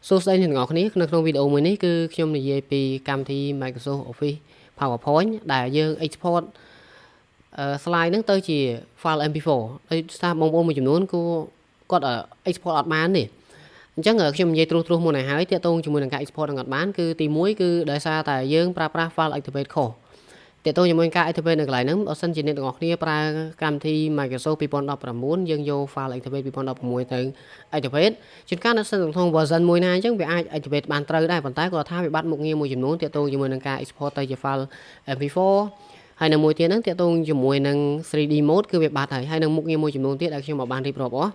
សួស្តីអ្នកទាំងអស់គ្នាក្នុងវីដេអូមួយនេះគឺខ្ញុំនិយាយពីកម្មវិធី Microsoft Office PowerPoint ដែលយើង export slide ហ្នឹងទៅជា file Mp4 ដោយសារបងប្អូនមួយចំនួនគាត់ export អត់បានទេអញ្ចឹងខ្ញុំនិយាយត្រួសមុនឲ្យហើយទាក់ទងជាមួយនឹងការ export នឹងអត់បានគឺទី1គឺដោយសារតែយើងប្រើប្រាស់ file activate ខុសទាក់ទងជាមួយការ activate នៅកន្លែងហ្នឹងបើសិនជាអ្នកទាំងអស់គ្នាប្រើកម្មវិធី Microsoft 2019យើងយក file activate 2016ទៅ activate ជួនកាលនៅក្នុង version មួយណាអញ្ចឹងវាអាច activate បានត្រូវដែរប៉ុន្តែគាត់ថាវាបាត់មុខងារមួយចំនួនទាក់ទងជាមួយនឹងការ export ទៅជា file Mp4 ហើយនៅមួយទៀតហ្នឹងទាក់ទងជាមួយនឹង 3D mode គឺវាបាត់ហើយនឹងមុខងារមួយចំនួនទៀតដែលខ្ញុំបានរៀបរាប់អស់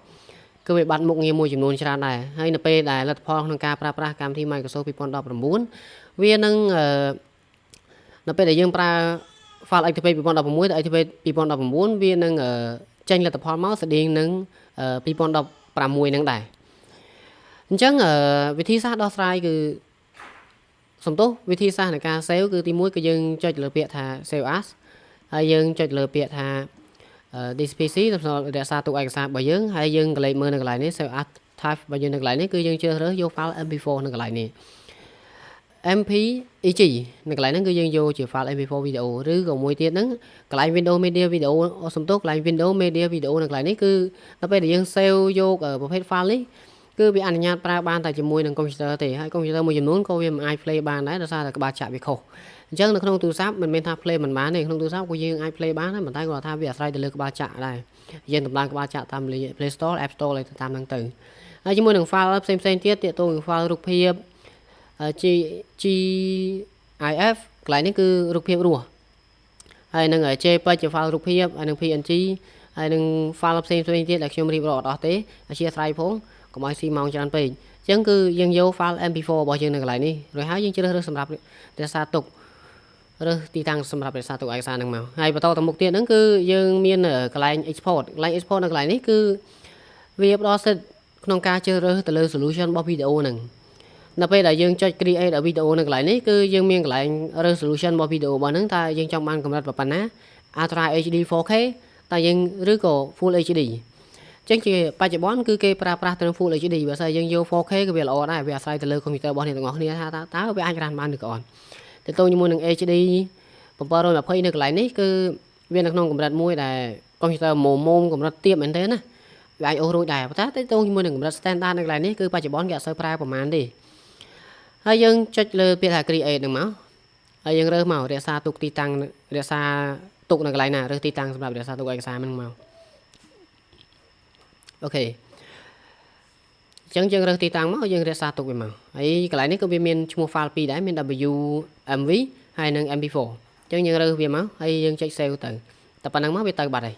គឺវាបាត់មុខងារមួយចំនួនច្រើនដែរហើយនៅពេលដែលលទ្ធផលក្នុងការប្រើប្រាស់កម្មវិធី Microsoft 2019វានឹងនៅពេលដែលយើងប្រើ file activate 2016ទៅ activate 2019វានឹងចេញលទ្ធផលមកស្តៀងនឹង2016ហ្នឹងដែរអញ្ចឹងវិធីសាស្ត្រដោះស្រាយគឺសំទោសវិធីសាស្ត្រនៃការ save គឺទី1គឺយើងចុចលើពាក្យថា save as ហើយយើងចុចលើពាក្យថា this PC សម្រាប់រក្សាទុកឯកសាររបស់យើងហើយយើងកលេចមើលនៅកន្លែងនេះ save as type របស់យើងនៅកន្លែងនេះគឺយើងជ្រើសរើសយក file mp4 នៅកន្លែងនេះ mpeg នៅកន្លែងហ្នឹងគឺយើងយកជា file mp4 video ឬក៏មួយទៀតហ្នឹងកន្លែង window media video សំទោសកន្លែង window media video នៅកន្លែងនេះគឺដល់ពេលដែលយើង save យកប្រភេទ file នេះគឺវាអនុញ្ញាតប្រើបានតែជាមួយនឹង computer ទេហើយកុំព្យូទ័រមួយចំនួនក៏វាមិនអាច play បានដែរដោយសារតែក្បាលចាក់វាខុសអញ្ចឹងនៅក្នុងទូរស័ព្ទមិនមែនថា play មិនបានទេក្នុងទូរស័ព្ទក៏យើងអាច play បានដែរប៉ុន្តែគាត់ថាវាអាស្រ័យទៅលើក្បាលចាក់ដែរយើងតម្លើងក្បាលចាក់តាម Play Store App Store ទៅតាមហ្នឹងទៅហើយជាមួយនឹង file ផ្សេងទៀតទាក់ទងនឹង file រូបភាព GIF កន្លែងនេះគឺរូបភាពរស់ហើយនឹង JPEG ជា file រូបភាពហើយនឹង PNG ហើយនឹង file ផ្សេងទៀតដែលខ្ញុំរៀបរាប់អត់អស់ទេអធិស្ឋានផងកុំឲ្យស៊ីម៉ោងច្រើនពេកអញ្ចឹងគឺយើងយក file mp4 របស់យើងនៅកន្លែងនេះរួចហើយយើងជ្រើសរើសសម្រាប់រក្សាទុករើសទីតាំងសម្រាប់រក្សាទុកឯកសារហ្នឹងមកហើយបន្តទៅមុខទៀតហ្នឹងគឺយើងមានកន្លែង export កន្លែង export នៅកន្លែងនេះគឺវាផ្ដល់សិទ្ធិក្នុងការជ្រើសរើសទៅលើ solution របស់វីដេអូហ្នឹងនៅពេលដែលយើងចុច create វីដេអូនៅកន្លែងនេះគឺយើងមានកន្លែង resolution របស់វីដេអូរបស់ហ្នឹងតើយើងចង់បានកម្រិតប៉ុណ្ណា Ultra HD 4K តើយើងឬក៏ Full HD ចឹងជាបច្ចុប្បន្នគឺគេប្រើប្រាស់ត្រឹម Full HD បើស្អីយើងយក 4K ក៏វាល្អដែរវាអាស្រ័យទៅលើកុំព្យូទ័ររបស់អ្នកទាំងអស់គ្នាថាតើវាអាចរ៉ានបានឬក៏អត់ទៅជាមួយនឹង HD 720នៅកន្លែងនេះគឺវានៅក្នុងកម្រិតមួយដែលកុំព្យូទ័រមុំកម្រិតទាបមែនទេណាវាអាចអូសរួចដែរប៉ុន្តែទៅជាមួយនឹងកម្រិត standard នៅកន្លែងនេះគឺបច្ចុប្បន្នគេអត់សូវប្រើប្រហែលទេហើយយើងចុចលើពាក្យថា create ហ្នឹងមកហើយយើងរើសមករក្សាទុកទីតាំងរក្សាទុកនៅកន្លែងណារើសទីតាំងសម្រាប់រក្សាទុកឯកសារហ្នឹងមកអូខេអញ្ចឹងយើងរើសទីតាំងមកយើងរក្សាទុកវាមកហើយកន្លែងនេះក៏វាមានឈ្មោះ file ពីរដែរមាន WMV ហើយនិង MP4 អញ្ចឹងយើងរើសវាមកហើយយើងចុច save ទៅតែប៉ុណ្្នឹងមកវាទៅបាត់ហើយ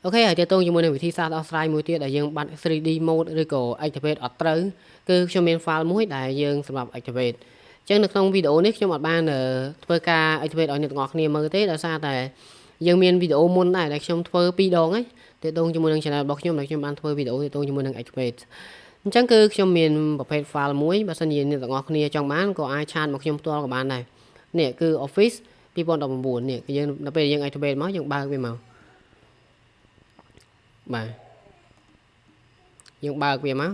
អូខេហើយទាក់ទងជាមួយនឹងវិធីសាស្ត្រដោះស្រាយមួយទៀតដែលយើងបាត់ 3D mode ឬក៏ activate អត់ត្រូវគឺខ្ញុំមាន file មួយដែលយើងសម្រាប់ activate អញ្ចឹងនៅក្នុងវីដេអូនេះខ្ញុំអត់បានធ្វើការ activate ឲ្យអ្នកទាំងអស់គ្នាមើលទេដោយសារតែយើងមានវីដេអូមុនដែរដែលខ្ញុំធ្វើ2ដងហើយទាក់ទងជាមួយនឹង channel របស់ខ្ញុំដែលខ្ញុំបានធ្វើវីដេអូទាក់ទងជាមួយនឹង activate អញ្ចឹងគឺខ្ញុំមានប្រភេទ file មួយបើសិនជាអ្នកទាំងអស់គ្នាចង់បានក៏អាចឆាតមកខ្ញុំផ្ទាល់ក៏បានដែរនេះគឺ Office 2019នេះគឺយើងដល់ពេលយើង activate មកយើងបើកវាមកបាទយើងបើកវាមក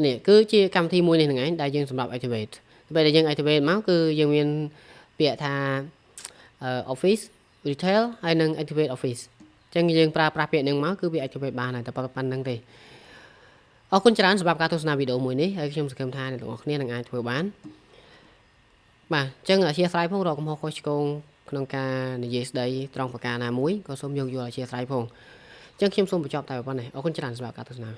នេះគឺជាកម្មវិធីមួយនេះហ្នឹងឯងដែលយើងសម្រាប់ activate ពេលដែលយើង activate មកគឺយើងមានពាក្យថា Office Retail ហើយនឹង Activate Office អញ្ចឹងយើងប្រើប្រាស់ពាក្យហ្នឹងមកគឺវា activate បានហើយតែប៉ុណ្្នឹងទេអរគុណច្រើនសម្រាប់ការទស្សនាវីដេអូមួយនេះហើយខ្ញុំសង្ឃឹមថាអ្នកទាំងអស់គ្នានឹងអាចធ្វើបានបាទអញ្ចឹងអធិស្ឋានផងរកកំហុសខុសឆ្គងក្នុងការនិយាយស្ដីត្រង់ប្រការណាមួយក៏សូមយកយល់អធិស្ឋានផងអញ្ចឹងខ្ញុំសូមបញ្ចប់តែប៉ុណ្ណេះអរគុណច្រើនសម្រាប់ការទស្សនា